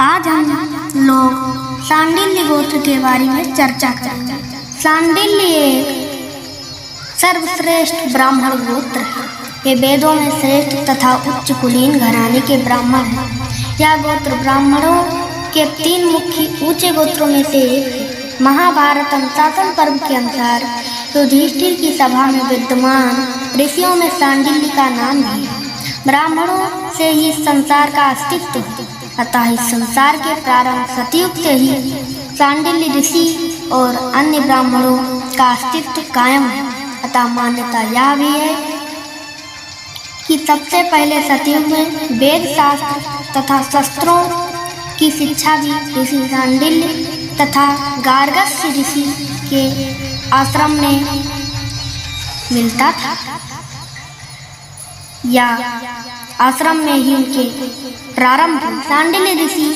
आज हम लोग शांडिल्य गोत्र के बारे में चर्चा करेंगे। शांडिल्य एक सर्वश्रेष्ठ ब्राह्मण गोत्र है। ये वेदों में श्रेष्ठ तथा उच्च कुलीन घराने के ब्राह्मण हैं। यह गोत्र ब्राह्मणों के 3 मुख्य ऊंचे गोत्रों में से एक है। महाभारत अनुशासन पर्व के अनुसार युधिष्ठिर की सभा में विद्यमान ऋषियों में शांडिल्य का नाम भी है। ब्राह्मणों से ही संसार का अस्तित्व है, अतः इस संसार के प्रारंभ सतयुग से ही शांडिल्य ऋषि और अन्य ब्राह्मणों का अस्तित्व कायम है। अतः मान्यता यह भी है कि सबसे पहले सतयुग में वेद शास्त्र तथा शस्त्रों की शिक्षा भी ऋषि शांडिल्य तथा गार्गस्य ऋषि के आश्रम में मिलता था, या आश्रम में ही उनके प्रारंभ। शांडिल्य ऋषि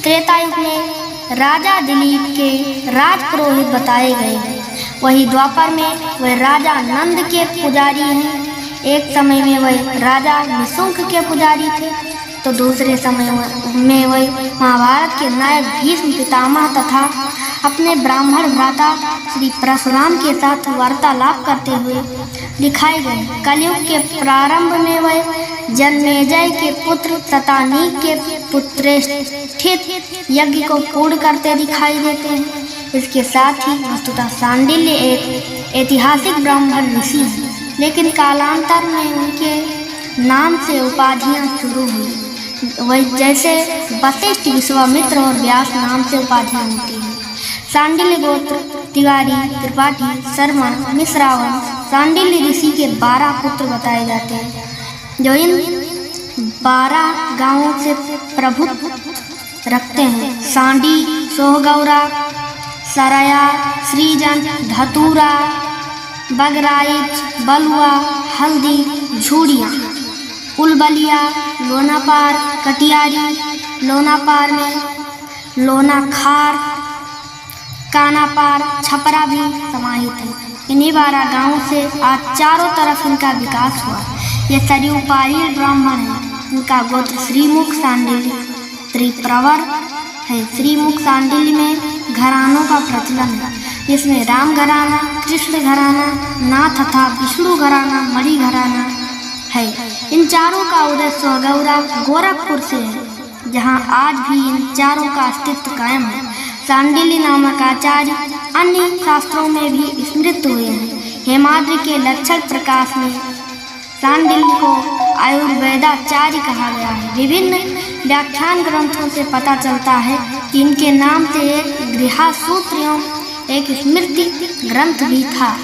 त्रेता युग में राजा दिलीप के राजपुरोहित बताए गए हैं। वही द्वापर में वह राजा नंद के पुजारी हैं। एक समय में वह राजा निशुंक के पुजारी थे, तो दूसरे समय में वह महाभारत के नायक भीष्म पितामह तथा अपने ब्राह्मण भ्राता श्री परशुराम के साथ वार्तालाप करते हुए दिखाए गए। कलयुग के प्रारंभ में वह जन्मेजय के पुत्र तथा नीक के पुत्रेष्ठित यज्ञ को पूर्ण करते दिखाई देते हैं। इसके साथ ही वस्तुतः शांडिल्य एक ऐतिहासिक ब्राह्मण ऋषि हैं, लेकिन कालांतर में उनके नाम से उपाधियां शुरू हुई। वह जैसे वशिष्ठ, विश्वामित्र और व्यास नाम से उपाधियां होती हैं। शांडिल्य गोत्र तिवारी, त्रिपाठी, शर्मा, मिश्रावन शांडिल्य ऋषि के 12 पुत्र बताए जाते हैं, जो इन 12 गांवों से प्रभुत्व रखते हैं। सांडी, सोहगौरा, सरया, श्रीजन, धतूरा, बगराइच, बलुआ, हल्दी, झूड़िया, उलबलिया, लोनापार, कटियारी। लोनापार में लोनाखार, कानापार, छपरा भी समाहित है। इन्हीं 12 गांवों से आज चारों तरफ इनका विकास हुआ। ये सरयू पारीण ब्राह्मण है। इनका गोत्र श्रीमुख शांडिल्य त्रिप्रवर है। श्रीमुख शांडिल्य में घरानों का प्रचलन है, जिसमें राम घराना, कृष्ण घराना, नाथ तथा विष्णु घराना, मणि घराना है। इन चारों का उदय सोहगौरा गोरखपुर से है, जहां आज भी इन चारों का अस्तित्व कायम है। शांडिल्य नामक आचार्य अन्य शास्त्रों में भी स्मृत हुए हैं। हेमाद्रि के लक्षण प्रकाश में शांडिल्य को आयुर्वेदाचार्य कहा गया है। विभिन्न व्याख्यान ग्रंथों से पता चलता है कि इनके नाम से एक गृहसूत्र एवं एक स्मृति ग्रंथ भी था।